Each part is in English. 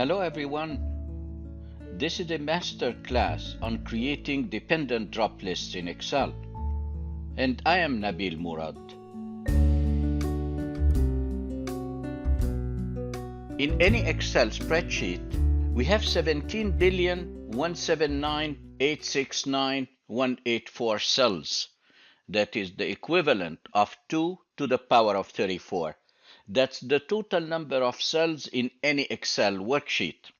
Hello everyone, this is a master class on creating dependent drop lists in Excel, and I am Nabil Murad. In any Excel spreadsheet, we have 17,179,869,184 cells. That is the equivalent of 2 to the power of 34. That's the total number of cells in any Excel worksheet.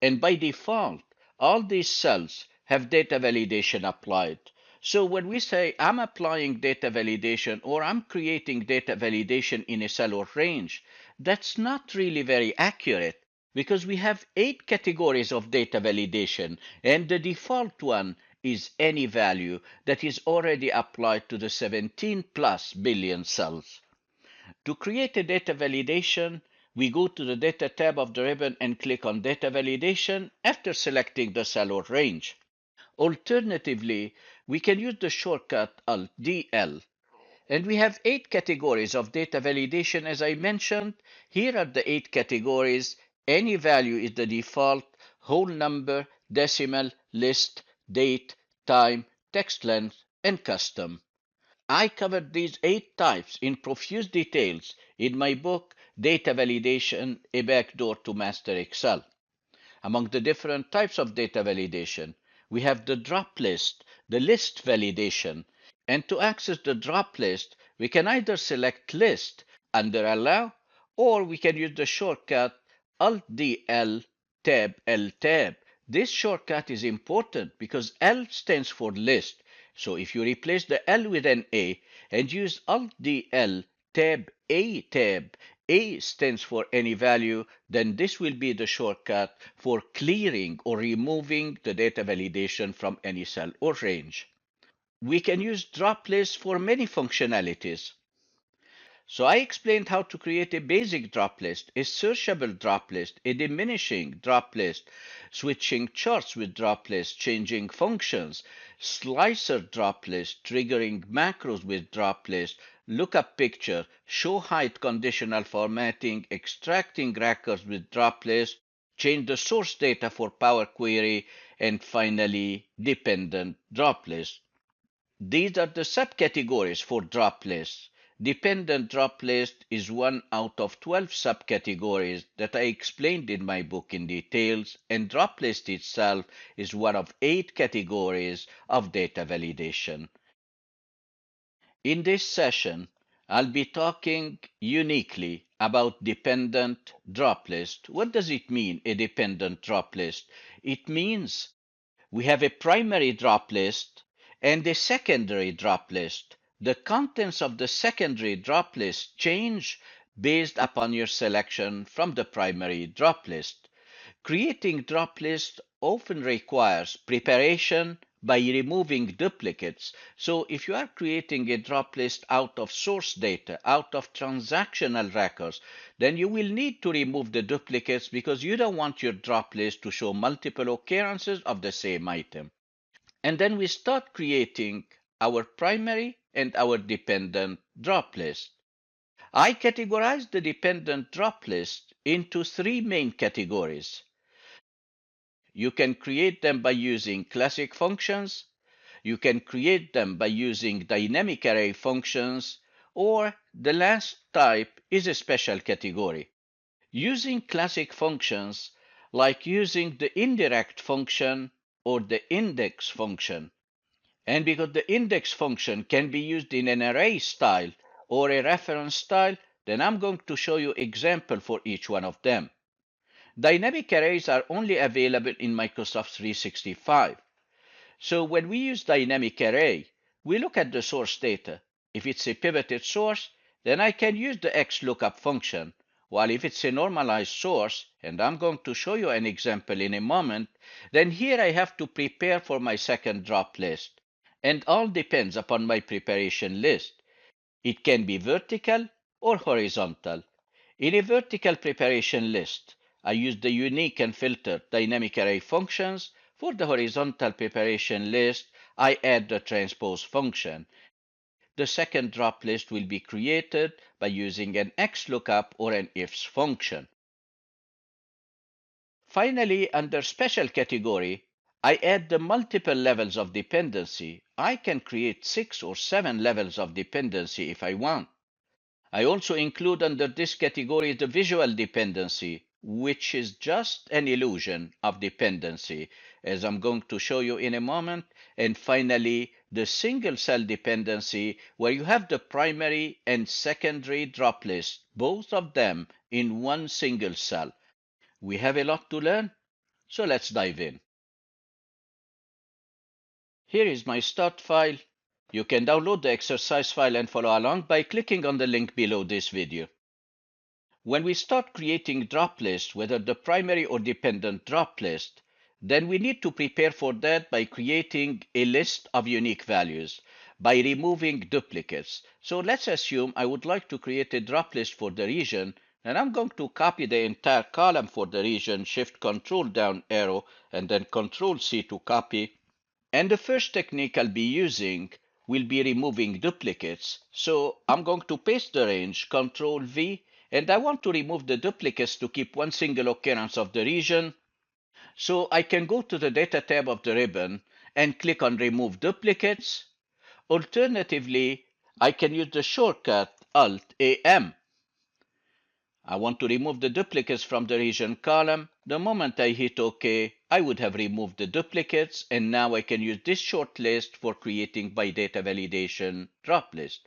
And by default, all these cells have data validation applied. So when we say I'm applying data validation or I'm creating data validation in a cell or range, that's not really very accurate because we have 8 categories of data validation and the default one is any value that is already applied to the 17 plus billion cells. To create a data validation, we go to the Data tab of the ribbon and click on Data Validation after selecting the cell or range. Alternatively, we can use the shortcut Alt-DL. And we have 8 categories of data validation as I mentioned. Here are the 8 categories. Any value is the default, whole number, decimal, list, date, time, text length, and custom. I covered these 8 types in profuse details in my book, Data Validation, A Backdoor to Master Excel. Among the different types of data validation, we have the drop list, the list validation. And to access the drop list, we can either select List under Allow, or we can use the shortcut Alt-DL Tab L Tab. This shortcut is important because L stands for List. So if you replace the L with an A and use Alt-DL Tab A Tab, A stands for any value, then this will be the shortcut for clearing or removing the data validation from any cell or range. We can use drop lists for many functionalities. So I explained how to create a basic drop list, a searchable drop list, a diminishing drop list, switching charts with drop list, changing functions, slicer drop list, triggering macros with drop list, lookup picture, show height conditional formatting, extracting records with drop list, change the source data for Power Query, and finally dependent drop list. These are the subcategories for drop lists. Dependent drop list is one out of 12 subcategories that I explained in my book in details, and drop list itself is one of 8 categories of data validation. In this session, I'll be talking uniquely about dependent drop list. What does it mean, a dependent drop list? It means we have a primary drop list and a secondary drop list. The contents of the secondary drop list change based upon your selection from the primary drop list. Creating drop lists often requires preparation by removing duplicates. So if you are creating a drop list out of source data, out of transactional records, then you will need to remove the duplicates because you don't want your drop list to show multiple occurrences of the same item. And then we start creating our primary and our dependent drop list. I categorize the dependent drop list into 3 main categories. You can create them by using classic functions, you can create them by using dynamic array functions, or the last type is a special category. Using classic functions, like using the indirect function or the index function. And because the index function can be used in an array style or a reference style, then I'm going to show you example for each one of them. Dynamic arrays are only available in Microsoft 365. So when we use dynamic array, we look at the source data. If it's a pivoted source, then I can use the XLOOKUP function. While if it's a normalized source, and I'm going to show you an example in a moment, then here I have to prepare for my second drop list. And all depends upon my preparation list. It can be vertical or horizontal. In a vertical preparation list, I use the unique and filtered dynamic array functions. For the horizontal preparation list, I add the transpose function. The second drop list will be created by using an XLOOKUP or an IFS function. Finally, under Special Category, I add the multiple levels of dependency. I can create 6 or 7 levels of dependency if I want. I also include under this category the visual dependency, which is just an illusion of dependency, as I'm going to show you in a moment. And finally, the single cell dependency, where you have the primary and secondary drop list, both of them in one single cell. We have a lot to learn, so let's dive in. Here is my start file. You can download the exercise file and follow along by clicking on the link below this video. When we start creating drop lists, whether the primary or dependent drop list, then we need to prepare for that by creating a list of unique values, by removing duplicates. So let's assume I would like to create a drop list for the region, and I'm going to copy the entire column for the region, Shift Control down arrow, and then Control C to copy. And the first technique I'll be using will be removing duplicates. So I'm going to paste the range, Control V, and I want to remove the duplicates to keep one single occurrence of the region. So I can go to the Data tab of the ribbon and click on Remove Duplicates. Alternatively, I can use the shortcut Alt-AM. I want to remove the duplicates from the region column. The moment I hit OK, I would have removed the duplicates, and now I can use this short list for creating my data validation drop list.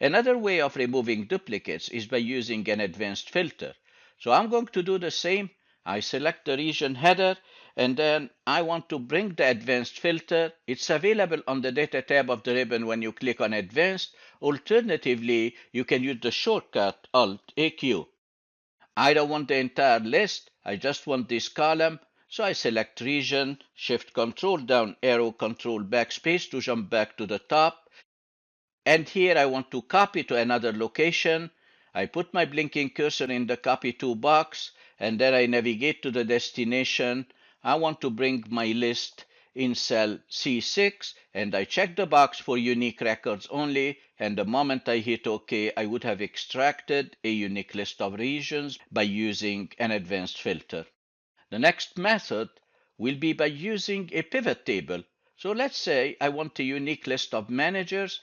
Another way of removing duplicates is by using an advanced filter. So I'm going to do the same. I select the region header, and then I want to bring the advanced filter. It's available on the Data tab of the ribbon when you click on Advanced. Alternatively, you can use the shortcut Alt-AQ. I don't want the entire list, I just want this column. So I select region, Shift Control down arrow, Control backspace to jump back to the top. And here I want to copy to another location. I put my blinking cursor in the copy to box, and then I navigate to the destination. I want to bring my list in cell C6, and I check the box for unique records only, and the moment I hit OK, I would have extracted a unique list of regions by using an advanced filter. The next method will be by using a pivot table. So let's say I want a unique list of managers.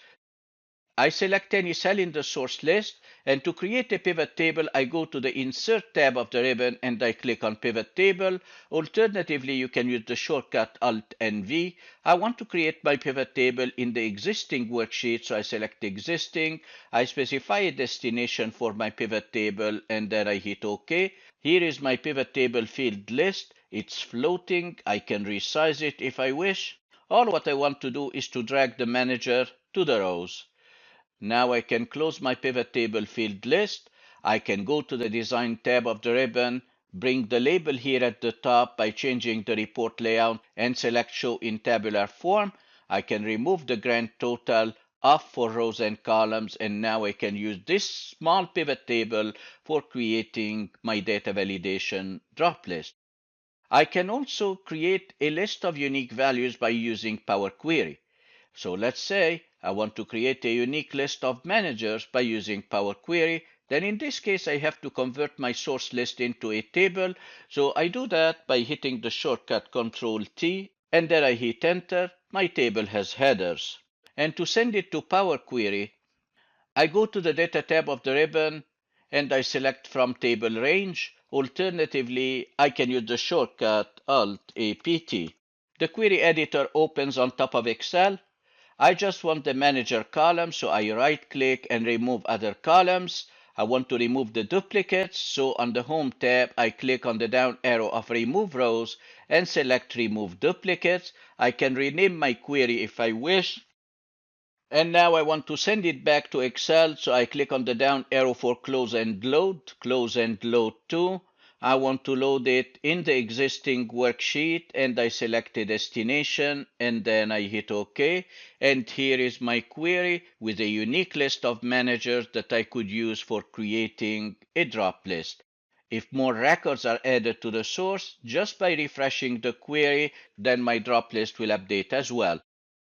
I select any cell in the source list, and to create a pivot table, I go to the Insert tab of the ribbon and I click on Pivot Table. Alternatively, you can use the shortcut Alt and V. I want to create my pivot table in the existing worksheet, so I select Existing. I specify a destination for my pivot table, and then I hit OK. Here is my pivot table field list. It's floating. I can resize it if I wish. All what I want to do is to drag the manager to the rows. Now I can close my pivot table field list. I can go to the Design tab of the ribbon, bring the label here at the top by changing the report layout and select Show in Tabular Form. I can remove the grand total off for rows and columns, and now I can use this small pivot table for creating my data validation drop list. I can also create a list of unique values by using Power Query. So let's say I want to create a unique list of managers by using Power Query. Then in this case, I have to convert my source list into a table. So I do that by hitting the shortcut Control T, and then I hit Enter. My table has headers. And to send it to Power Query, I go to the Data tab of the ribbon and I select from Table Range. Alternatively, I can use the shortcut Alt-APT. The query editor opens on top of Excel. I just want the manager column, so I right-click and remove other columns. I want to remove the duplicates, so on the Home tab, I click on the down arrow of Remove Rows and select Remove Duplicates. I can rename my query if I wish. And now I want to send it back to Excel, so I click on the down arrow for Close and Load to. I want to load it in the existing worksheet, and I select a destination, and then I hit OK. And here is my query with a unique list of managers that I could use for creating a drop list. If more records are added to the source, just by refreshing the query, then my drop list will update as well.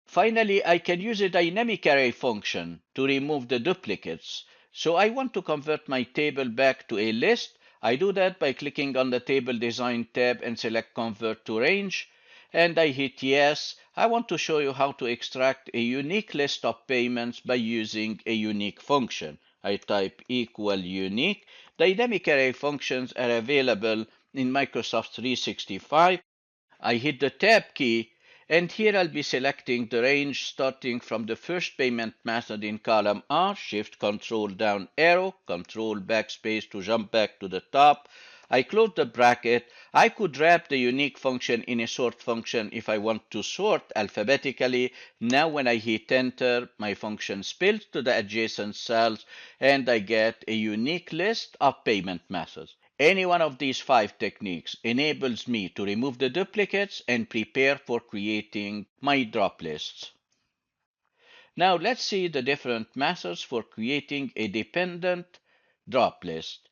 Finally, I can use a dynamic array function to remove the duplicates. So I want to convert my table back to a list. I do that by clicking on the Table Design tab and select Convert to Range, and I hit Yes. I want to show you how to extract a unique list of payments by using a unique function. I type equal unique. Dynamic array functions are available in Microsoft 365. I hit the Tab key, and here I'll be selecting the range starting from the first payment method in column R, Shift Control down arrow, Control backspace to jump back to the top. I close the bracket. I could wrap the unique function in a sort function if I want to sort alphabetically. Now when I hit enter, my function spills to the adjacent cells and I get a unique list of payment methods. Any one of these 5 techniques enables me to remove the duplicates and prepare for creating my drop lists. Now let's see the different methods for creating a dependent drop list.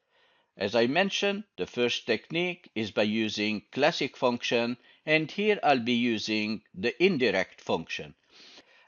As I mentioned, the first technique is by using classic function, and here I'll be using the indirect function.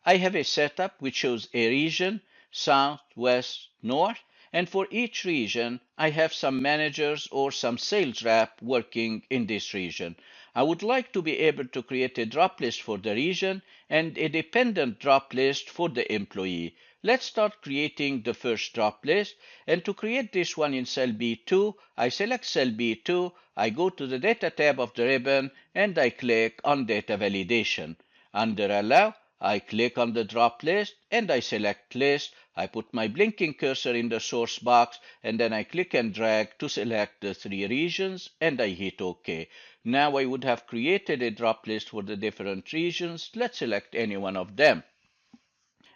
I have a setup which shows a region, south, west, north, and for each region, I have some managers or some sales rep working in this region. I would like to be able to create a drop list for the region and a dependent drop list for the employee. Let's start creating the first drop list, and to create this one in cell B2, I select cell B2, I go to the Data tab of the ribbon, and I click on Data Validation. Under Allow, I click on the drop list and I select list. I put my blinking cursor in the source box and then I click and drag to select the 3 regions and I hit OK. Now I would have created a drop list for the different regions. Let's select any one of them.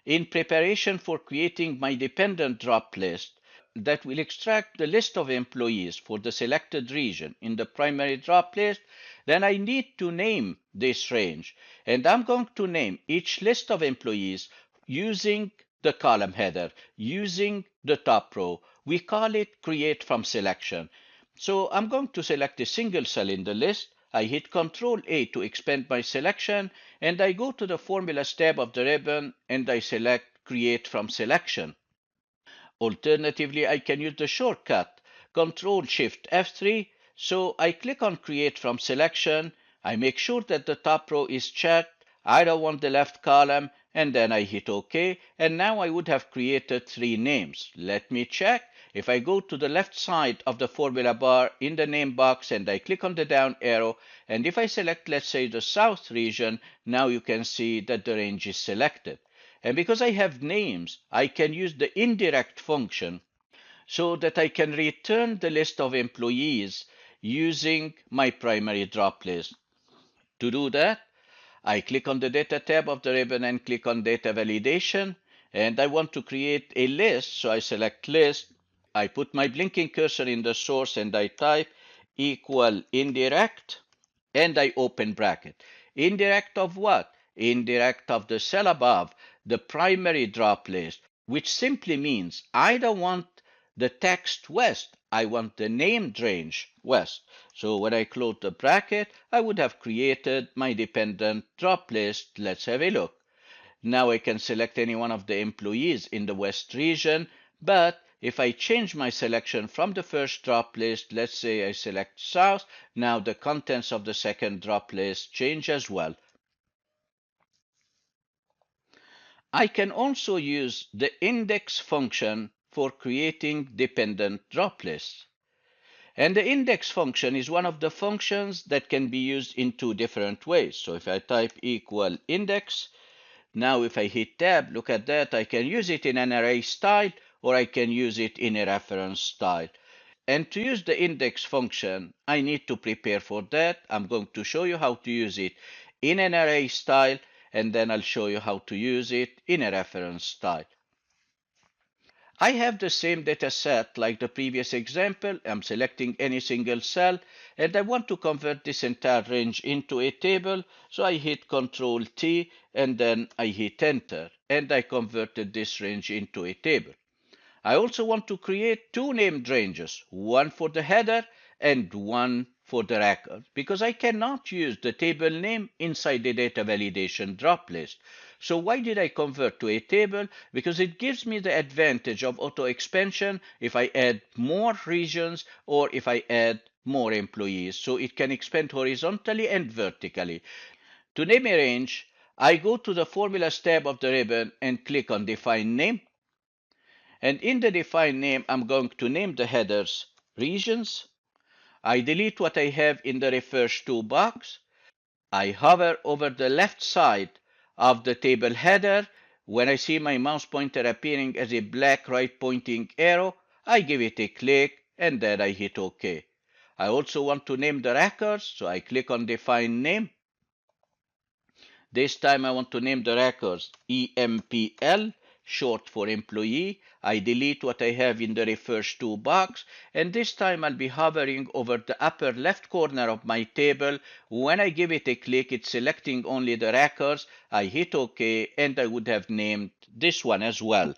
In preparation for creating my dependent drop list that will extract the list of employees for the selected region in the primary drop list, then I need to name this range. And I'm going to name each list of employees using the column header, using the top row. We call it create from selection. So I'm going to select a single cell in the list. I hit Ctrl A to expand my selection, and I go to the Formulas tab of the ribbon and I select Create from Selection. Alternatively, I can use the shortcut Ctrl Shift F3. So I click on Create from Selection. I make sure that the top row is checked. I don't want the left column, and then I hit OK. And now I would have created 3 names. Let me check. If I go to the left side of the formula bar in the name box and I click on the down arrow, and if I select, let's say, the South region, now you can see that the range is selected. And because I have names, I can use the indirect function so that I can return the list of employees using my primary drop list. To do that, I click on the Data tab of the ribbon and click on Data Validation, and I want to create a list, so I select List. I put my blinking cursor in the source and I type equal indirect, and I open bracket. Indirect of what? Indirect of the cell above, the primary drop list, which simply means I don't want the text west, I want the named range west. So when I close the bracket, I would have created my dependent drop list. Let's have a look. Now I can select any one of the employees in the west region, but if I change my selection from the first drop list, let's say I select south, now the contents of the second drop list change as well. I can also use the index function for creating dependent drop lists. And the index function is one of the functions that can be used in 2 different ways. So if I type equal index, now if I hit tab, look at that, I can use it in an array style or I can use it in a reference style. And to use the index function, I need to prepare for that. I'm going to show you how to use it in an array style, and then I'll show you how to use it in a reference style. I have the same data set like the previous example. I'm selecting any single cell, and I want to convert this entire range into a table. So I hit Ctrl T, and then I hit Enter, and I converted this range into a table. I also want to create 2 named ranges, one for the header and one for the record because I cannot use the table name inside the data validation drop list. So why did I convert to a table? Because it gives me the advantage of auto expansion if I add more regions or if I add more employees. So it can expand horizontally and vertically. To name a range, I go to the Formulas tab of the ribbon and click on Define Name. And in the Define Name, I'm going to name the headers Regions. I delete what I have in the Refers To box. I hover over the left side of the table header. When I see my mouse pointer appearing as a black right pointing arrow, I give it a click and then I hit OK. I also want to name the records, so I click on Define Name. This time I want to name the records EMPL, short for employee. I delete what I have in the Refers To box, and this time I'll be hovering over the upper left corner of my table. When I give it a click, it's selecting only the records. I hit OK, and I would have named this one as well.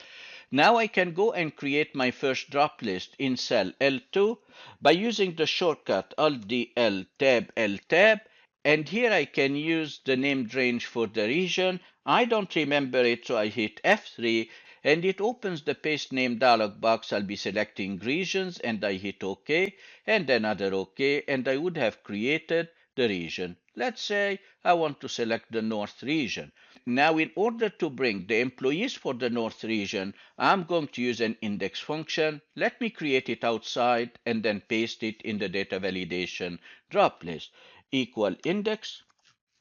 Now I can go and create my first drop list in cell L2 by using the shortcut Alt-D-L Tab L Tab. And here I can use the named range for the region. I don't remember it, so I hit F3 and it opens the paste name dialog box. I'll be selecting regions and I hit OK and another OK, and I would have created the region. Let's say I want to select the North region. Now, in order to bring the employees for the North region, I'm going to use an index function. Let me create it outside and then paste it in the data validation drop list. Equal index,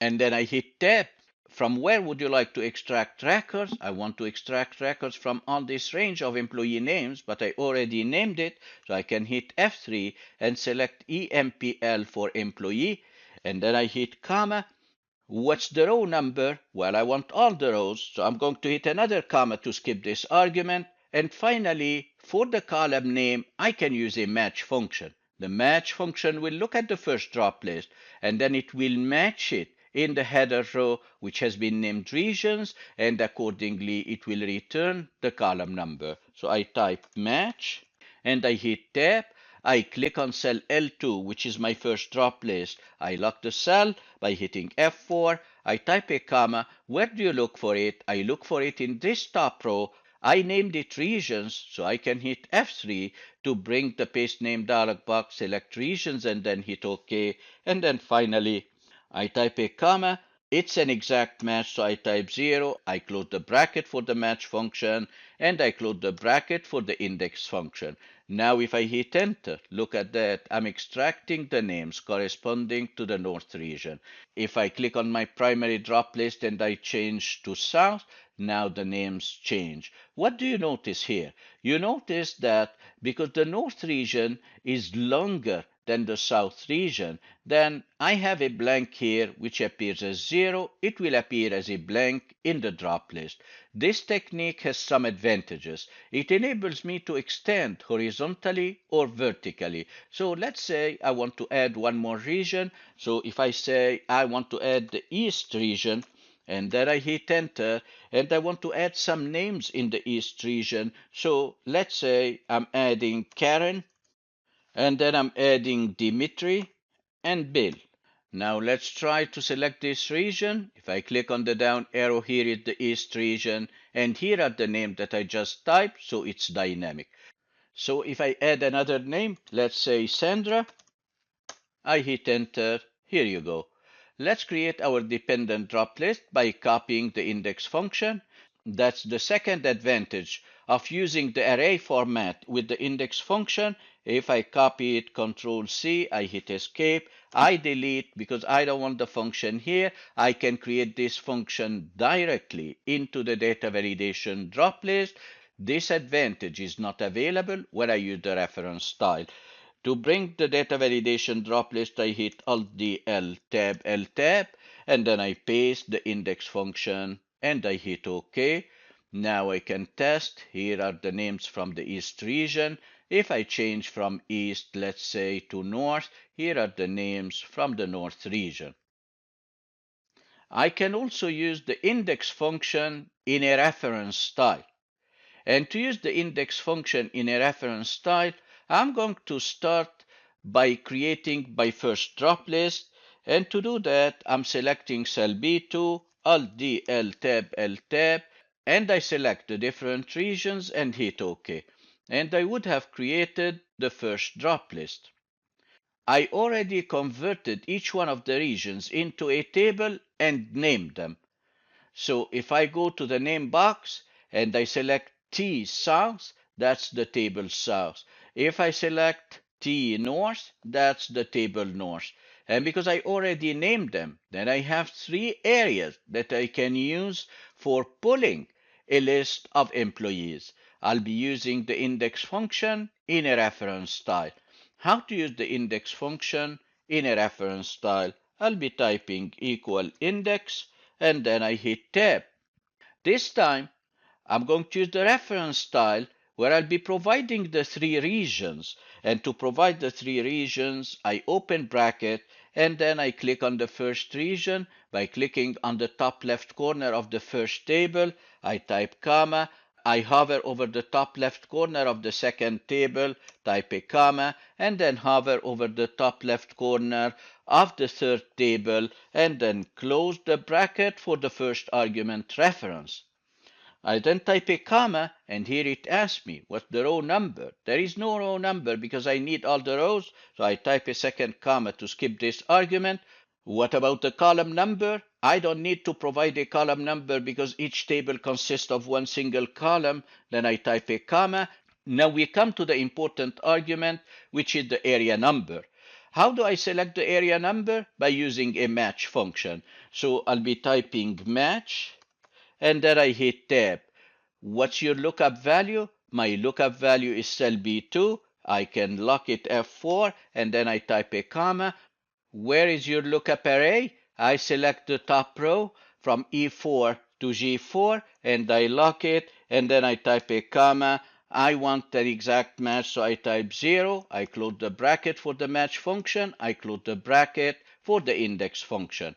and then I hit tab. From where would you like to extract records? I want to extract records from all this range of employee names, but I already named it, so I can hit F3 and select EMPL for employee, and then I hit comma. What's the row number? Well, I want all the rows, so I'm going to hit another comma to skip this argument. And finally, for the column name, I can use a match function. The match function will look at the first drop list, and then it will match it in the header row, which has been named regions, and accordingly, it will return the column number. So I type match, and I hit tab. I click on cell L2, which is my first drop list. I lock the cell by hitting F4. I type a comma. Where do you look for it? I look for it in this top row. I named it regions, so I can hit F3 to bring the paste name dialog box, select regions, and then hit OK. And then finally, I type a comma. It's an exact match, so I type 0. I close the bracket for the match function, and I close the bracket for the index function. Now if I hit enter, look at that, I'm extracting the names corresponding to the North region. If I click on my primary drop list and I change to South, now the names change. What do you notice here? You notice that because the North region is longer than the South region, then I have a blank here which appears as 0. It will appear as a blank in the drop list. This technique has some advantages. It enables me to extend horizontally or vertically. So let's say I want to add one more region. So if I say I want to add the East region, and then I hit enter, and I want to add some names in the East region. So let's say I'm adding Karen, and then I'm adding Dimitri and Bill. Now let's try to select this region. If I click on the down arrow, here is the East region, and here are the names that I just typed, so it's dynamic. So if I add another name, let's say Sandra, I hit enter, here you go. Let's create our dependent drop list by copying the index function. That's the second advantage of using the array format with the index function. If I copy it, Control C, I hit escape, I delete because I don't want the function here. I can create this function directly into the data validation drop list. This advantage is not available when I use the reference style. To bring the data validation drop list, I hit Alt-D-L Tab L Tab, and then I paste the index function, and I hit OK. Now I can test. Here are the names from the East region. If I change from East, let's say, to North, here are the names from the North region. I can also use the index function in a reference style. And to use the index function in a reference style, I'm going to start by creating my first drop list. And to do that, I'm selecting cell B2, Alt D, L tab, and I select the different regions and hit OK. And I would have created the first drop list. I already converted each one of the regions into a table and named them. So if I go to the name box and I select T South, that's the table South. If I select T North, that's the table North. And because I already named them, then I have three areas that I can use for pulling a list of employees. I'll be using the index function in a reference style. How to use the index function in a reference style? I'll be typing equal index and then I hit tab. This time I'm going to use the reference style where I'll be providing the three regions. And to provide the three regions, I open bracket and then I click on the first region. By clicking on the top left corner of the first table, I type comma. I hover over the top left corner of the second table, type a comma, and then hover over the top left corner of the third table, and then close the bracket for the first argument reference. I then type a comma, and here it asks me what's the row number. There is no row number because I need all the rows, so I type a second comma to skip this argument. What about the column number? I don't need to provide a column number because each table consists of one single column. Then I type a comma. Now we come to the important argument, which is the area number. How do I select the area number? By using a match function. So I'll be typing match and then I hit tab. What's your lookup value? My lookup value is cell B2. I can lock it F4 and then I type a comma. Where is your lookup array? I select the top row from E4 to G4 and I lock it and then I type a comma. I want an exact match, so I type 0. I close the bracket for the match function. I close the bracket for the index function.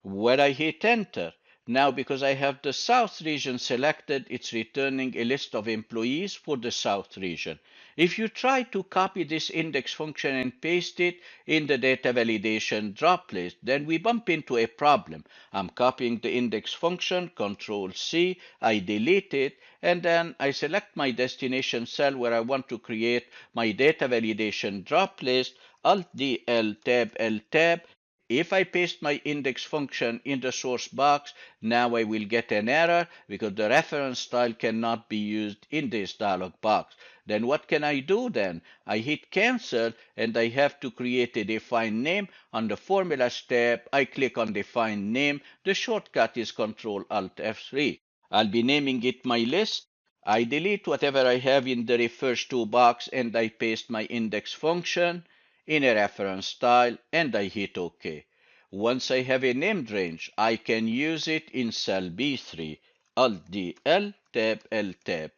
When I hit enter, now because I have the South region selected, it's returning a list of employees for the South region. If you try to copy this index function and paste it in the data validation drop list, then we bump into a problem. I'm copying the index function, Control C, I delete it, and then I select my destination cell where I want to create my data validation drop list, Alt D L tab. If I paste my index function in the source box, now I will get an error because the reference style cannot be used in this dialog box. Then what can I do then? I hit cancel and I have to create a defined name. On the formulas tab, I click on define name. The shortcut is Ctrl Alt F3. I'll be naming it my list. I delete whatever I have in the refers to box and I paste my index function in a reference style and I hit OK. Once I have a named range, I can use it in cell B3, Alt D L tab.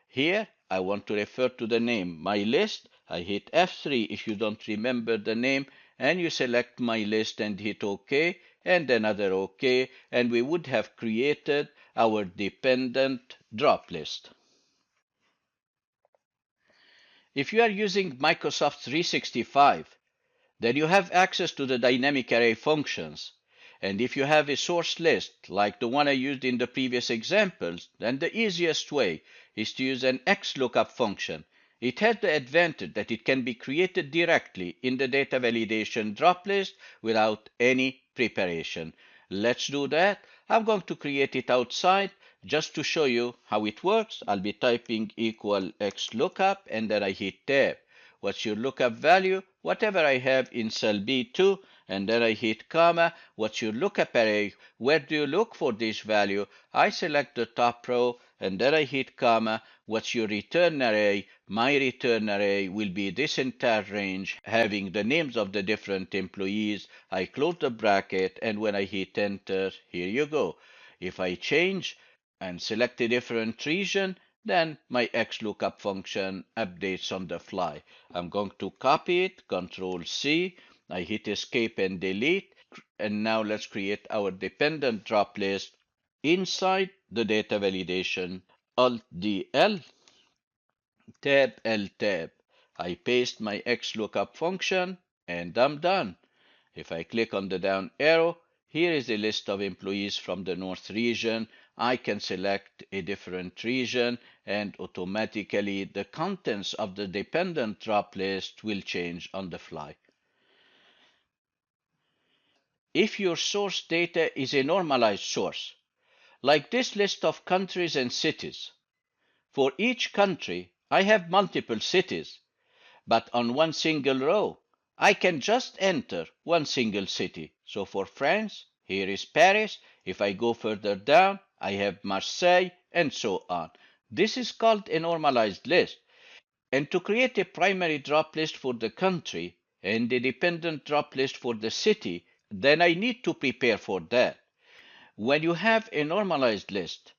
Here, I want to refer to the name my list. I hit F3 if you don't remember the name, and you select my list and hit OK, and another OK, and we would have created our dependent drop list. If you are using Microsoft 365, then you have access to the dynamic array functions. And if you have a source list, like the one I used in the previous examples, then the easiest way is to use an XLOOKUP function. It has the advantage that it can be created directly in the data validation drop list without any preparation. Let's do that. I'm going to create it outside just to show you how it works. I'll be typing equal XLOOKUP and then I hit tab. What's your lookup value? Whatever I have in cell B2, and then I hit comma. What's your lookup array? Where do you look for this value? I select the top row, and then I hit comma. What's your return array? My return array will be this entire range having the names of the different employees. I close the bracket, and when I hit enter, here you go. If I change and select a different region, then my XLOOKUP function updates on the fly. I'm going to copy it, Control C, I hit escape and delete, and now let's create our dependent drop list inside the data validation. Alt D L tab. I paste my XLOOKUP function, and I'm done. If I click on the down arrow, here is a list of employees from the North region. I can select a different region, and automatically the contents of the dependent drop list will change on the fly. If your source data is a normalized source, like this list of countries and cities, for each country I have multiple cities, but on one single row I can just enter one single city. So for France, here is Paris. If I go further down, I have Marseille, and so on. This is called a normalized list. And to create a primary drop list for the country and a dependent drop list for the city, then I need to prepare for that. When you have a normalized list,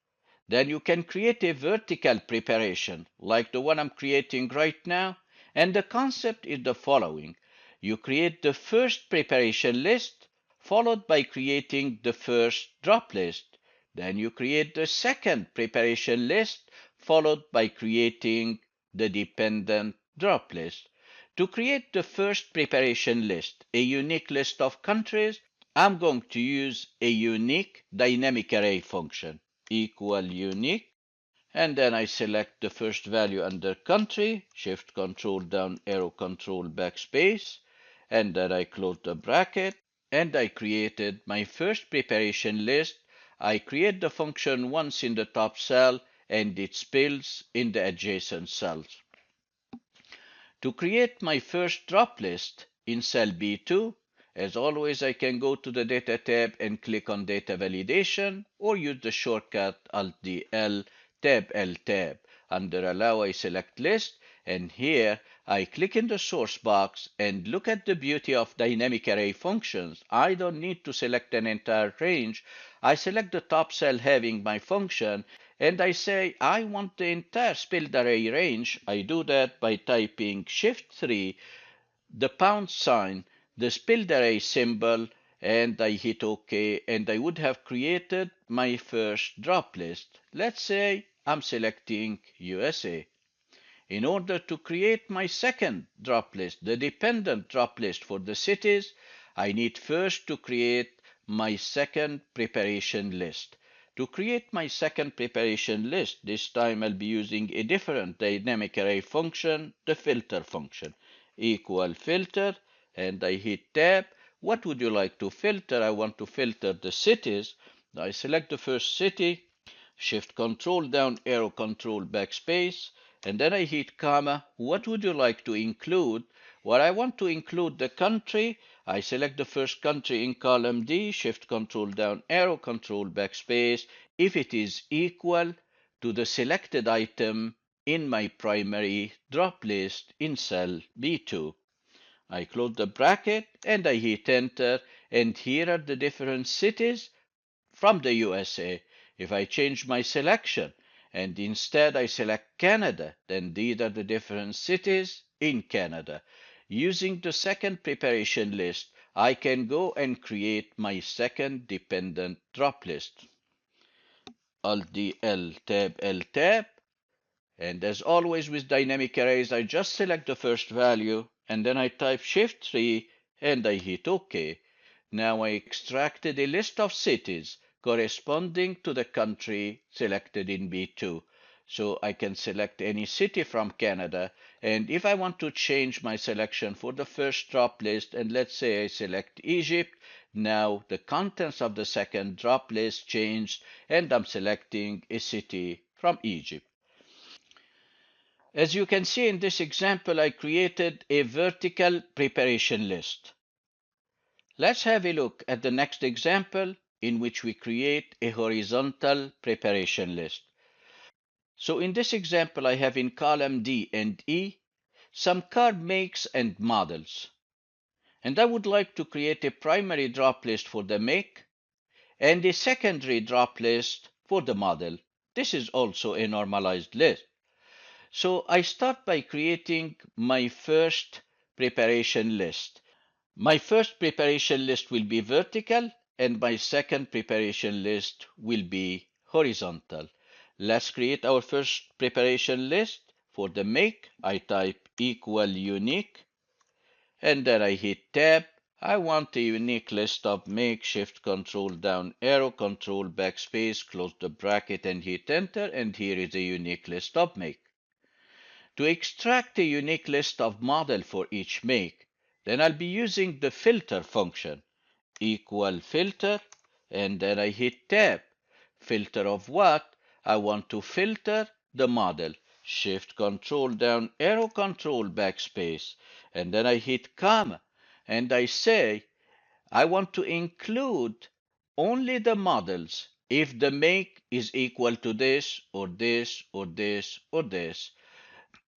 then you can create a vertical preparation like the one I'm creating right now. And the concept is the following. You create the first preparation list, followed by creating the first drop list. Then you create the second preparation list, followed by creating the dependent drop list. To create the first preparation list, a unique list of countries, I'm going to use a unique dynamic array function, equal unique, and then I select the first value under country, shift control down arrow control backspace, and then I close the bracket, and I created my first preparation list. I create the function once in the top cell, and it spills in the adjacent cells. To create my first drop list in cell B2, as always, I can go to the Data tab and click on Data Validation, or use the shortcut Alt-D-L, Tab-L tab. Under Allow, I select List, and here I click in the source box, and look at the beauty of dynamic array functions. I don't need to select an entire range. I select the top cell having my function, and I say I want the entire spilled array range. I do that by typing Shift-3, the pound sign, the spilled array symbol, and I hit OK, and I would have created my first drop list. Let's say I'm selecting USA. In order to create my second drop list, the dependent drop list for the cities, I need first to create my second preparation list. To create my second preparation list, this time I'll be using a different dynamic array function, the filter function. Equal filter, and I hit tab. What would you like to filter? I want to filter the cities. I select the first city, shift control down arrow control backspace, and then I hit comma. What would you like to include? Well, I want to include the country. I select the first country in column D, shift control down arrow control backspace, if it is equal to the selected item in my primary drop list in cell B2. I close the bracket and I hit enter, and here are the different cities from the USA. If I change my selection and instead I select Canada, then these are the different cities in Canada. Using the second preparation list, I can go and create my second dependent drop list. Alt-D-L, Tab-L, tab. And as always with dynamic arrays, I just select the first value and then I type Shift-3 and I hit OK. Now I extracted a list of cities corresponding to the country selected in B2. So I can select any city from Canada, and if I want to change my selection for the first drop list, and let's say I select Egypt, now the contents of the second drop list changed, and I'm selecting a city from Egypt. As you can see in this example, I created a vertical preparation list. Let's have a look at the next example in which we create a horizontal preparation list. So in this example, I have in column D and E some car makes and models. And I would like to create a primary drop list for the make and a secondary drop list for the model. This is also a normalized list. So I start by creating my first preparation list. My first preparation list will be vertical, and my second preparation list will be horizontal. Let's create our first preparation list. For the make, I type equal unique, and then I hit tab. I want a unique list of make, shift control down arrow, control backspace, close the bracket and hit enter, and here is a unique list of make. To extract a unique list of model for each make, then I'll be using the filter function, equal filter, and then I hit tab. Filter of what? I want to filter the model. Shift control down arrow, control backspace, and then I hit comma, and I say I want to include only the models if the make is equal to this or this or this or this.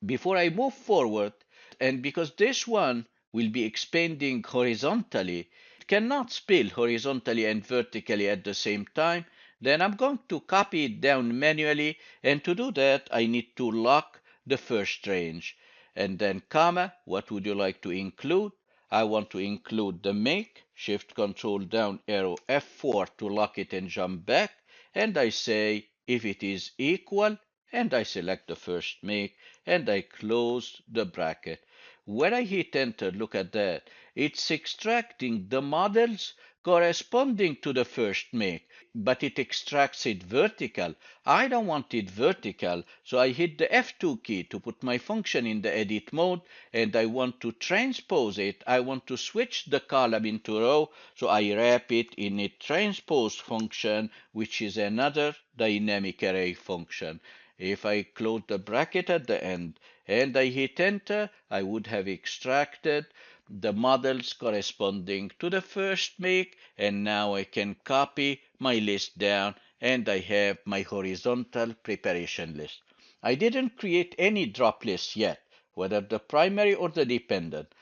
Before I move forward, and because this one will be expanding horizontally, it cannot spill horizontally and vertically at the same time, then I'm going to copy it down manually, and to do that I need to lock the first range. And then comma, what would you like to include? I want to include the make, shift control down arrow F4 to lock it and jump back, and I say if it is equal, and I select the first make, and I close the bracket. When I hit enter, look at that. It's extracting the models corresponding to the first make, but it extracts it vertical. I don't want it vertical, so I hit the F2 key to put my function in the edit mode, and I want to transpose it. I want to switch the column into row, so I wrap it in a transpose function, which is another dynamic array function. If I close the bracket at the end and I hit enter, I would have extracted the models corresponding to the first make, and now I can copy my list down and I have my horizontal preparation list. I didn't create any drop lists yet, whether the primary or the dependent,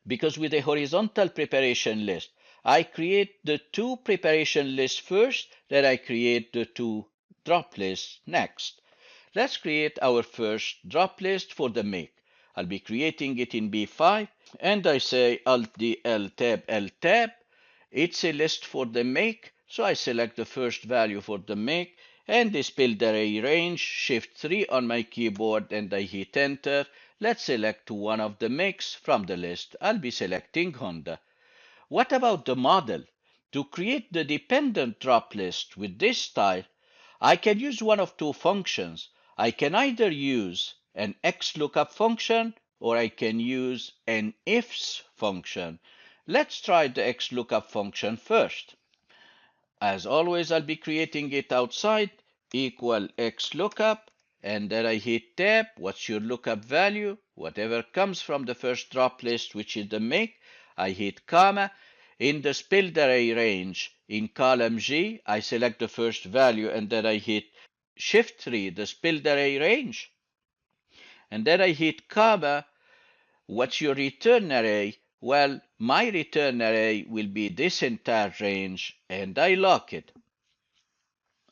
because with a horizontal preparation list, I create the two preparation lists first, then I create the two drop lists next. Let's create our first drop list for the make. I'll be creating it in B5, and I say Alt-D L-Tab L-Tab. It's a list for the make, so I select the first value for the make, and this build array range, Shift 3 on my keyboard, and I hit enter. Let's select one of the makes from the list. I'll be selecting Honda. What about the model? To create the dependent drop list with this style, I can use one of two functions. I can either use an XLOOKUP function or I can use an ifs function. Let's try the XLOOKUP function first. As always, I'll be creating it outside, equal XLOOKUP, and then I hit tab. What's your lookup value? Whatever comes from the first drop list, which is the make. I hit comma. In the spilled array range, in column G, I select the first value and then I hit Shift 3, the spilled array range. And then I hit comma. What's your return array? Well, my return array will be this entire range, and I lock it.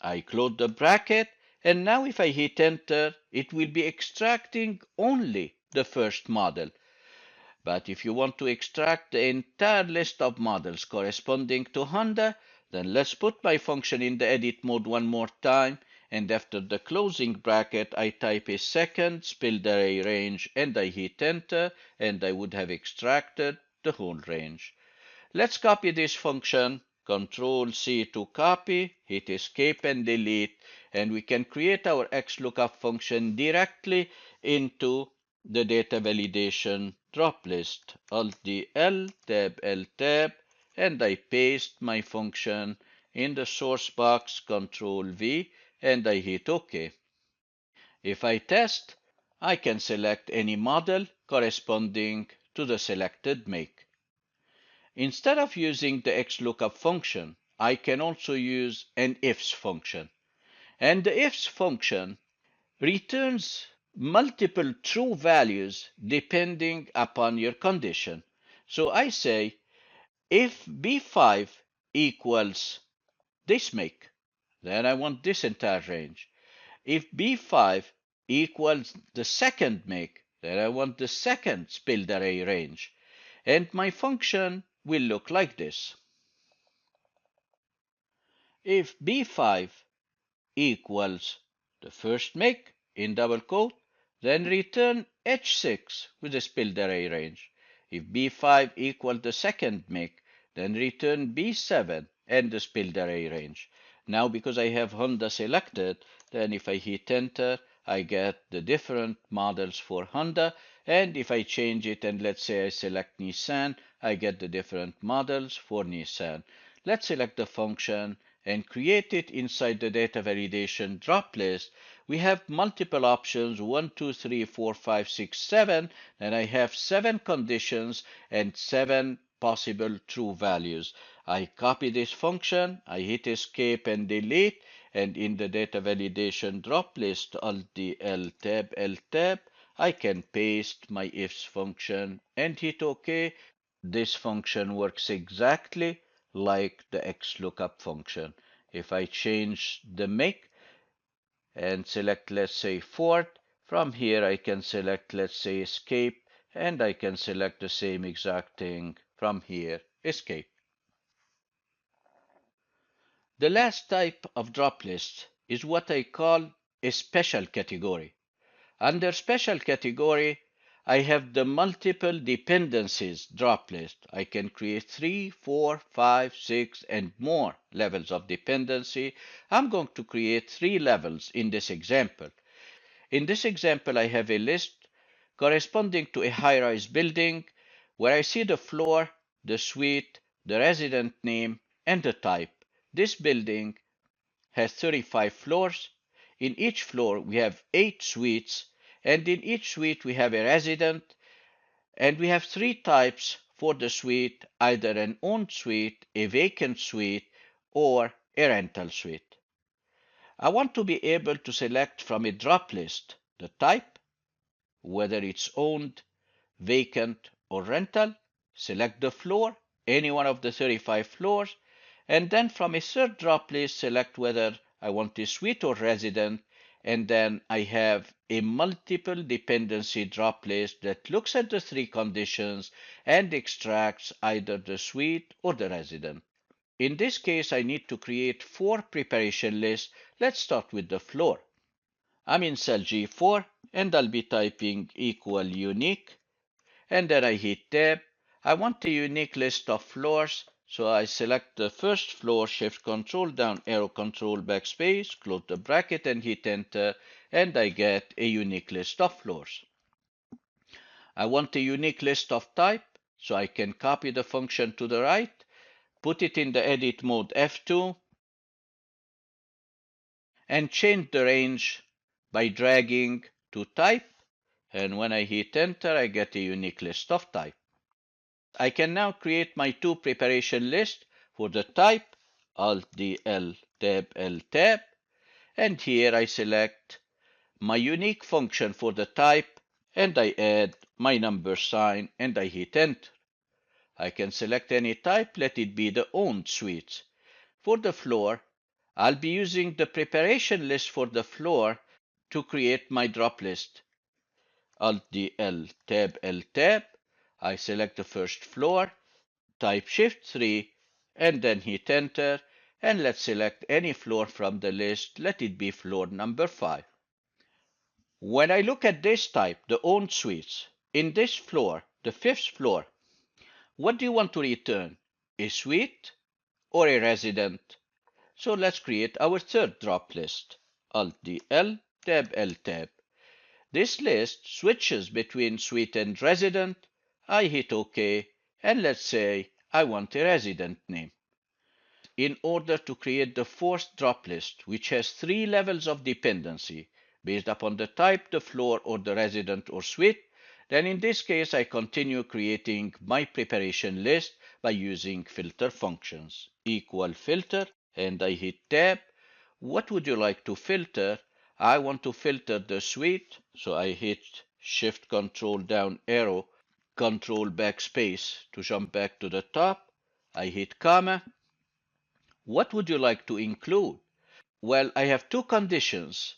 I close the bracket, and now if I hit enter, it will be extracting only the first model. But if you want to extract the entire list of models corresponding to Honda, then let's put my function in the edit mode one more time, and after the closing bracket, I type a second spilled array range, and I hit enter, and I would have extracted the whole range. Let's copy this function, Control C to copy, hit escape and delete, and we can create our XLOOKUP function directly into the data validation drop list. Alt-D L, Tab L Tab, and I paste my function in the source box, Control V, and I hit OK. If I test, I can select any model corresponding to the selected make. Instead of using the XLOOKUP function, I can also use an ifs function. And the ifs function returns multiple true values depending upon your condition. So I say if B5 equals this make, then I want this entire range. If B5 equals the second make, then I want the second spilled array range. And my function will look like this. If B5 equals the first make in double quote, then return H6 with the spilled array range. If B5 equals the second make, then return B7 and the spilled array range. Now because I have Honda selected, then if I hit enter, I get the different models for Honda, and if I change it and let's say I select Nissan, I get the different models for Nissan. Let's select the function and create it inside the data validation drop list. We have multiple options, 1, 2, 3, 4, 5, 6, 7, and I have 7 conditions and 7 possible true values. I copy this function, I hit escape and delete, and in the data validation drop list, Alt-D, L-Tab, L-Tab, I can paste my ifs function and hit OK. This function works exactly like the XLOOKUP function. If I change the make and select, let's say, Ford, from here I can select, let's say, escape, and I can select the same exact thing from here, escape. The last type of drop list is what I call a special category. Under special category, I have the multiple dependencies drop list. I can create 3, 4, 5, 6, and more levels of dependency. I'm going to create 3 levels in this example. In this example, I have a list corresponding to a high-rise building where I see the floor, the suite, the resident name, and the type. This building has 35 floors. In each floor, we have 8 suites, and in each suite, we have a resident, and we have 3 types for the suite, either an owned suite, a vacant suite, or a rental suite. I want to be able to select from a drop list the type, whether it's owned, vacant, or rental, select the floor, any one of the 35 floors, and then from a third drop list, select whether I want a suite or resident, and then I have a multiple dependency drop list that looks at the 3 conditions and extracts either the suite or the resident. In this case, I need to create 4 preparation lists. Let's start with the floor. I'm in cell G4 and I'll be typing equal unique, and then I hit tab. I want a unique list of floors, so I select the first floor, shift control down arrow control backspace, close the bracket and hit enter, and I get a unique list of floors. I want a unique list of type, so I can copy the function to the right, put it in the edit mode F2, and change the range by dragging to type, and when I hit enter, I get a unique list of type. I can now create my 2 preparation lists for the type, Alt-D, L-Tab, L-Tab, and here I select my unique function for the type, and I add my number sign, and I hit enter. I can select any type, let it be the owned suites. For the floor, I'll be using the preparation list for the floor to create my drop list. Alt-D, L-Tab, L-Tab. I select the first floor, type Shift 3, and then hit enter, and let's select any floor from the list, let it be floor number 5. When I look at this type, the owned suites, in this floor, the 5th floor, what do you want to return? A suite or a resident? So let's create our third drop list. Alt-D, L, Tab, L, Tab. This list switches between suite and resident. I hit OK, and let's say I want a resident name. In order to create the 4th drop list, which has 3 levels of dependency based upon the type, the floor, or the resident or suite, then in this case I continue creating my preparation list by using filter functions. Equal filter, and I hit tab. What would you like to filter? I want to filter the suite, so I hit shift control down arrow, control backspace to jump back to the top. I hit comma. What would you like to include? Well, I have 2 conditions.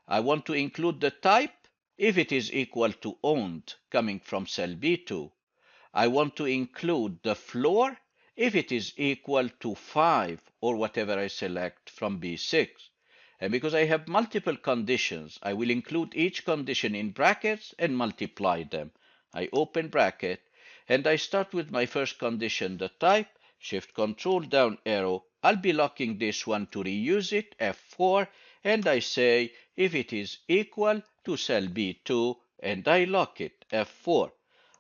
I want to include the type if it is equal to owned coming from cell B2. I want to include the floor if it is equal to 5 or whatever I select from B6. And because I have multiple conditions, I will include each condition in brackets and multiply them. I open bracket and I start with my first condition, the type, shift control down arrow. I'll be locking this one to reuse it, F4, and I say if it is equal to cell B2, and I lock it, F4.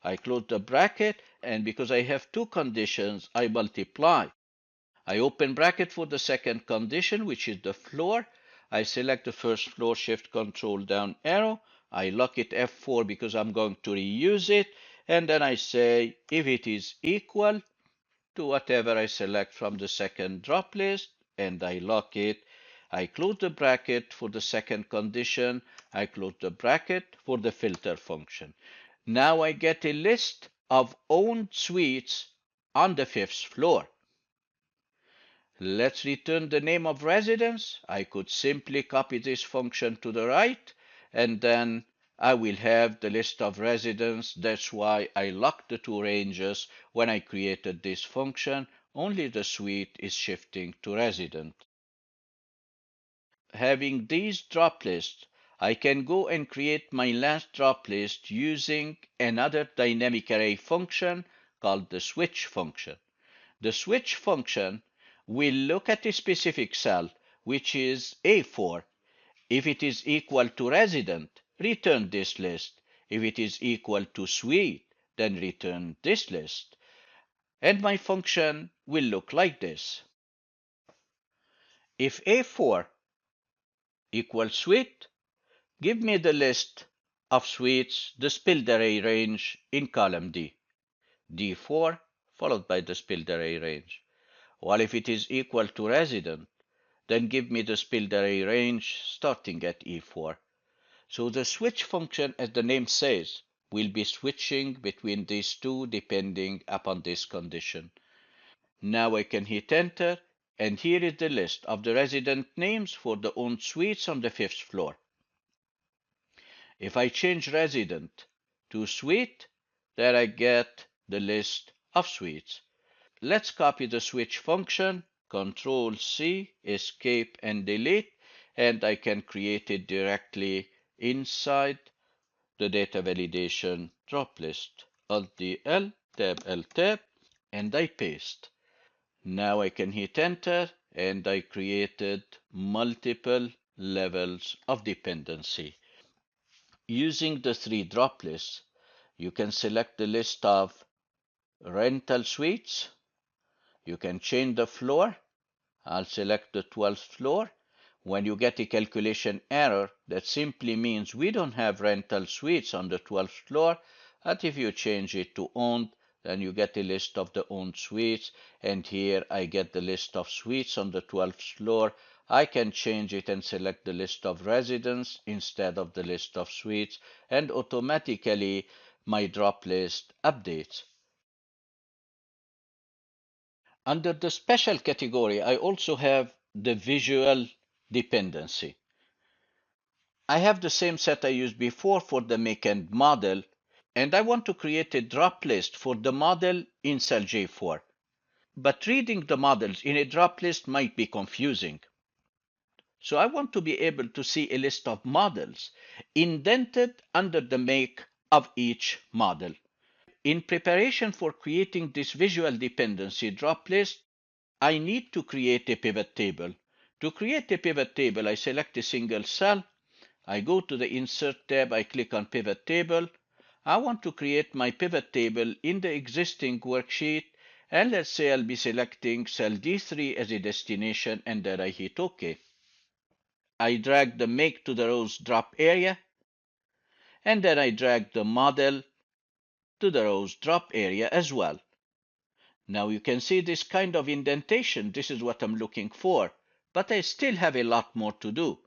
I close the bracket, and because I have two conditions, I multiply. I open bracket for the second condition, which is the floor. I select the first floor, shift control down arrow. I lock it F4 because I'm going to reuse it. And then I say if it is equal to whatever I select from the second drop list, and I lock it. I close the bracket for the second condition. I close the bracket for the filter function. Now I get a list of owned suites on the fifth floor. Let's return the name of residence. I could simply copy this function to the right, and then I will have the list of residents. That's why I locked the two ranges when I created this function. Only the suite is shifting to resident. Having these drop lists, I can go and create my last drop list using another dynamic array function called the switch function. The switch function will look at a specific cell, which is A4. If it is equal to resident, return this list. If it is equal to suite, then return this list. And my function will look like this. If A4 equals suite, give me the list of suites, the spilled array range in column D. D4 followed by the spilled array range. While if it is equal to resident, then give me the spilled array range starting at E4. So the switch function, as the name says, will be switching between these two depending upon this condition. Now I can hit enter, and here is the list of the resident names for the owned suites on the fifth floor. If I change resident to suite, there I get the list of suites. Let's copy the switch function, Control C, escape and delete, and I can create it directly inside the data validation drop list. Alt D L, Tab L Tab, and I paste. Now I can hit enter, and I created multiple levels of dependency. Using the three drop lists, you can select the list of rental suites. You can change the floor. I'll select the 12th floor. When you get a calculation error, that simply means we don't have rental suites on the 12th floor. But if you change it to owned, then you get a list of the owned suites. And here I get the list of suites on the 12th floor. I can change it and select the list of residents instead of the list of suites, and automatically my drop list updates. Under the special category, I also have the visual dependency. I have the same set I used before for the make and model, and I want to create a drop list for the model in cell J4. But reading the models in a drop list might be confusing. So I want to be able to see a list of models indented under the make of each model. In preparation for creating this visual dependency drop list, I need to create a pivot table. To create a pivot table, I select a single cell. I go to the Insert tab, I click on Pivot Table. I want to create my pivot table in the existing worksheet, and let's say I'll be selecting cell D3 as a destination, and then I hit OK. I drag the Make to the rows drop area, and then I drag the model to the rows drop area as well. Now you can see this kind of indentation. This is what I'm looking for, but I still have a lot more to do.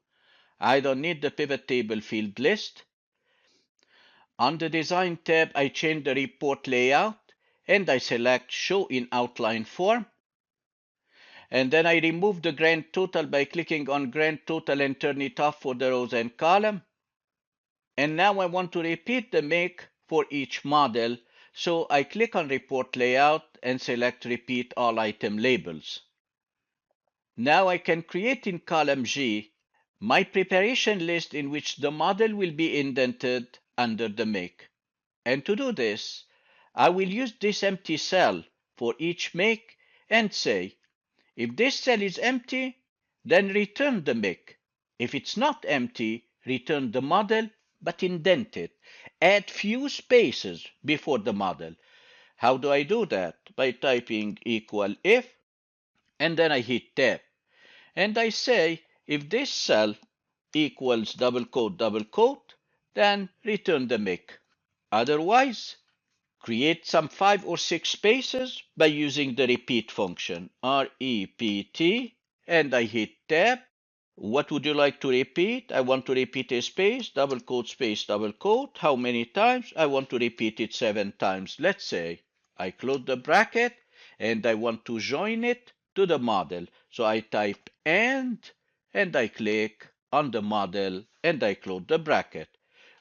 I don't need the pivot table field list. On the Design tab, I change the report layout, and I select Show in Outline Form. And then I remove the grand total by clicking on grand total and turn it off for the rows and column. And now I want to repeat the make for each model, so I click on Report Layout and select Repeat All Item Labels. Now I can create in column G my preparation list in which the model will be indented under the make. And to do this, I will use this empty cell for each make and say, if this cell is empty, then return the make. If it's not empty, return the model, but indent it. Add few spaces before the model. How do I do that? By typing equal if, and then I hit tab. And I say, if this cell equals double quote, then return the make. Otherwise, create some 5 or 6 spaces by using the repeat function, rept, and I hit tab. What would you like to repeat? I want to repeat a space, double quote, space, double quote. How many times? I want to repeat it 7 times. Let's say I close the bracket and I want to join it to the model. So I type and I click on the model and I close the bracket.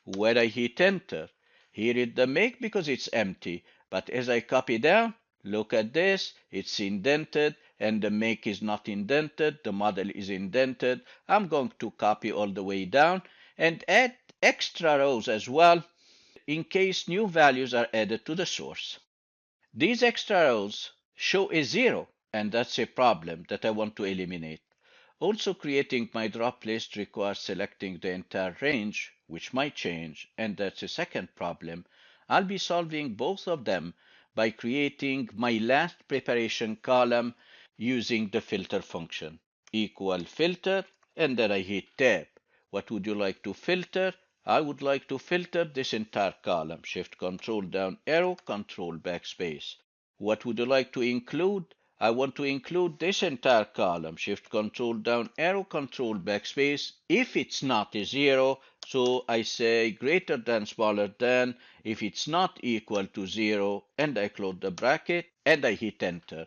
When I hit enter, here is the make because it's empty. But as I copy down, look at this, it's indented and the make is not indented, the model is indented. I'm going to copy all the way down and add extra rows as well in case new values are added to the source. These extra rows show a 0, and that's a problem that I want to eliminate. Also, creating my drop list requires selecting the entire range, which might change, and that's a second problem. I'll be solving both of them by creating my last preparation column using the filter function. Equal filter, and then I hit tab. What would you like to filter? I would like to filter this entire column. Shift Control down arrow, Control backspace. What would you like to include? I want to include this entire column. Shift Control down arrow, Control backspace. If it's not a 0, so I say greater than, smaller than. If it's not equal to 0, and I close the bracket and I hit enter.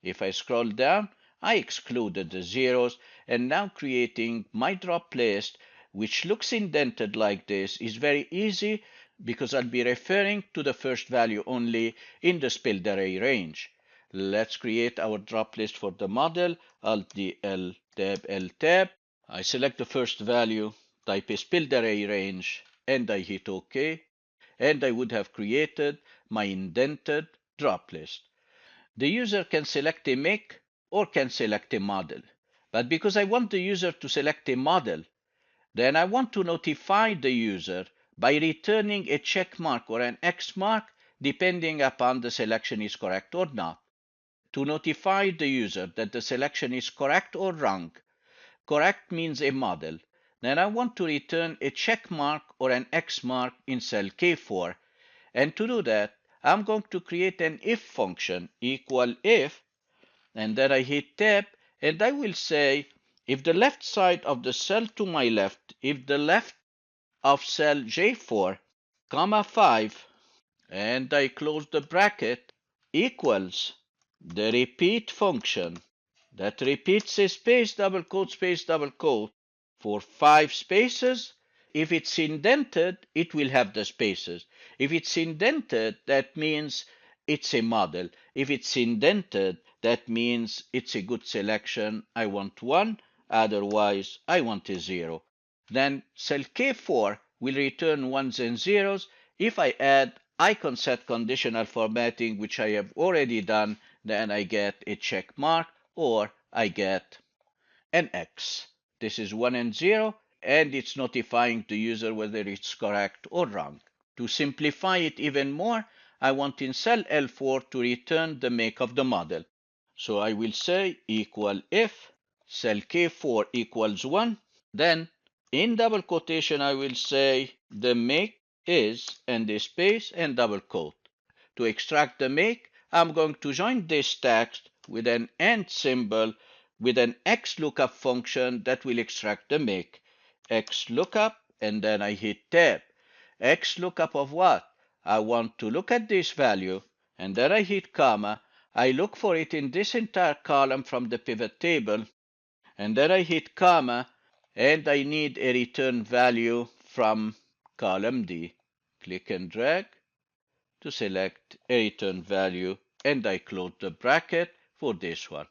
If I scroll down, I excluded the zeros, and now creating my drop list, which looks indented like this, is very easy because I'll be referring to the first value only in the spilled array range. Let's create our drop list for the model. Alt-D, L, tab, L, tab. I select the first value, type a spilled array range, and I hit OK. And I would have created my indented drop list. The user can select a make or can select a model. But because I want the user to select a model, then I want to notify the user by returning a check mark or an X mark depending upon the selection is correct or not. To notify the user that the selection is correct or wrong, correct means a model, then I want to return a check mark or an X mark in cell K4. And to do that, I'm going to create an if function equal if, and then I hit tab, and I will say if the left side of the cell to my left, if the left of cell J4, comma 5, and I close the bracket, equals the repeat function that repeats a space, double quote, for 5 spaces. If it's indented, it will have the spaces. If it's indented, that means it's a model. If it's indented, that means it's a good selection. I want 1, otherwise I want a 0. Then cell K4 will return 1s and 0s. If I add icon set conditional formatting, which I have already done, then I get a check mark or I get an X. This is 1 and 0, and it's notifying the user whether it's correct or wrong. To simplify it even more, I want in cell L4 to return the make of the model. So I will say equal if cell K4 equals 1, then in double quotation I will say the make is, and a space and double quote. To extract the make, I'm going to join this text with an AND symbol with an XLOOKUP function that will extract the make. XLOOKUP, and then I hit tab. XLOOKUP of what? I want to look at this value, and then I hit comma. I look for it in this entire column from the pivot table, and then I hit comma, and I need a return value from column D. Click and drag to select a return value, and I close the bracket for this one.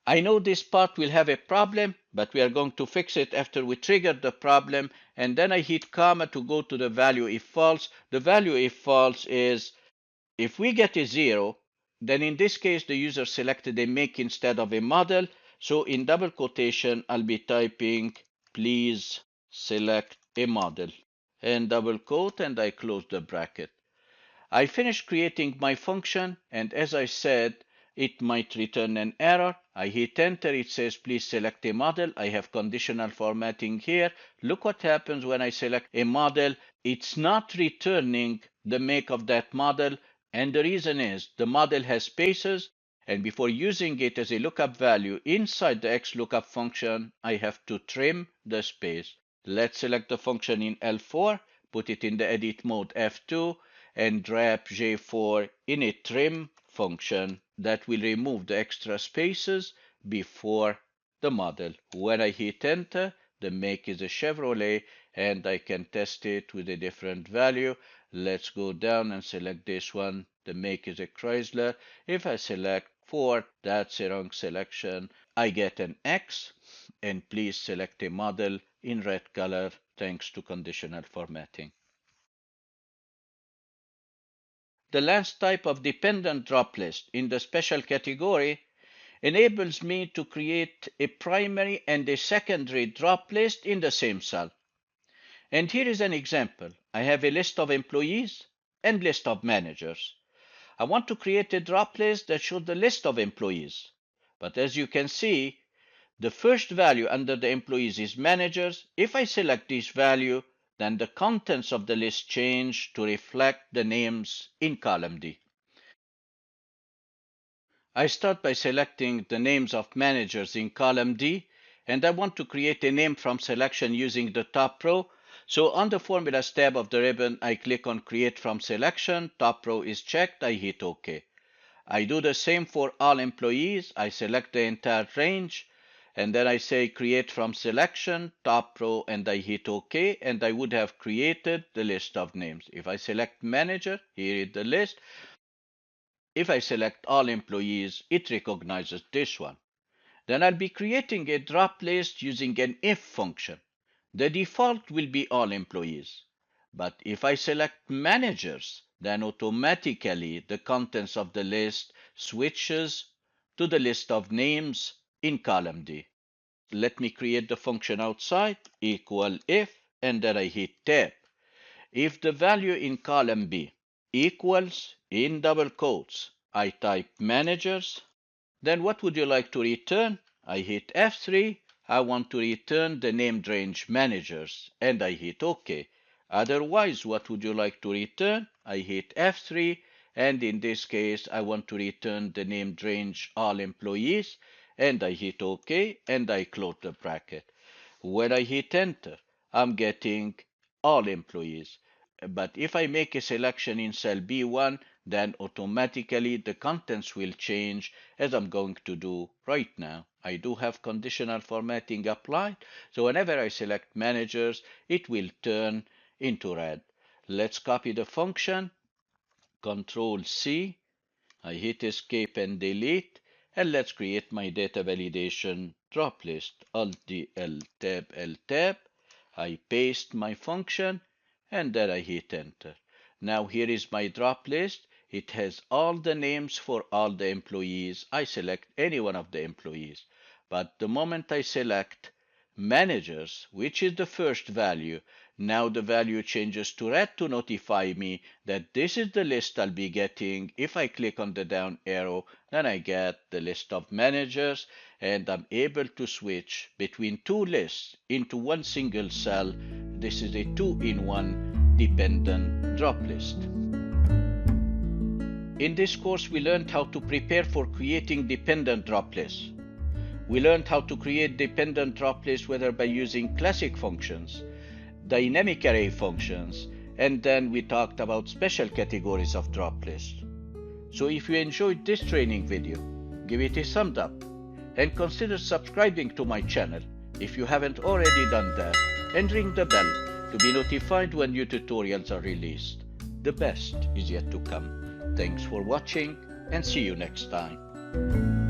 I know this part will have a problem, but we are going to fix it after we trigger the problem, and then I hit comma to go to the value if false. The value if false is if we get a 0, then in this case the user selected a make instead of a model. So in double quotation, I'll be typing please select a model and double quote, and I close the bracket. I finished creating my function, and as I said, it might return an error. I hit enter, it says please select a model. I have conditional formatting here. Look what happens when I select a model. It's not returning the make of that model, and the reason is the model has spaces, and before using it as a lookup value inside the XLOOKUP function, I have to trim the space. Let's select the function in L4, put it in the edit mode F2, and wrap J4 in a trim function that will remove the extra spaces before the model. When I hit enter, the make is a Chevrolet, and I can test it with a different value. Let's go down and select this one. The make is a Chrysler. If I select 4, that's a wrong selection. I get an X, and please select a model in red color thanks to conditional formatting. The last type of dependent drop list in the special category enables me to create a primary and a secondary drop list in the same cell. And here is an example. I have a list of employees and list of managers. I want to create a drop list that shows the list of employees. But as you can see, the first value under the employees is managers. If I select this value, then the contents of the list change to reflect the names in column D. I start by selecting the names of managers in column D, and I want to create a name from selection using the top row. So on the Formulas tab of the ribbon, I click on Create from Selection. Top row is checked. I hit OK. I do the same for all employees. I select the entire range, and then I say Create from Selection, top row, and I hit OK, and I would have created the list of names. If I select Manager, here is the list. If I select all employees, it recognizes this one. Then I'll be creating a drop list using an if function. The default will be all employees. But if I select managers, then automatically the contents of the list switches to the list of names in column D. Let me create the function outside, equal if, and then I hit tab. If the value in column B equals, in double quotes, I type managers, then what would you like to return? I hit F3. I want to return the named range managers, and I hit OK. Otherwise, what would you like to return? I hit F3, and in this case, I want to return the named range all employees, and I hit OK, and I close the bracket. When I hit enter, I'm getting all employees. But if I make a selection in cell B1, then automatically the contents will change, as I'm going to do right now. I do have conditional formatting applied, so whenever I select managers, it will turn into red. Let's copy the function, Control C, I hit escape and delete, and let's create my data validation drop list. Alt D L tab, I paste my function, and then I hit enter. Now here is my drop list. It has all the names for all the employees. I select any one of the employees. But the moment I select managers, which is the first value, now the value changes to red to notify me that this is the list I'll be getting. If I click on the down arrow, then I get the list of managers, and I'm able to switch between two lists into one single cell. This is a 2-in-1 dependent drop list. In this course, we learned how to prepare for creating dependent drop lists. We learned how to create dependent drop lists whether by using classic functions, dynamic array functions, and then we talked about special categories of drop lists. So if you enjoyed this training video, give it a thumbs up and consider subscribing to my channel if you haven't already done that, and ring the bell to be notified when new tutorials are released. The best is yet to come. Thanks for watching, and see you next time.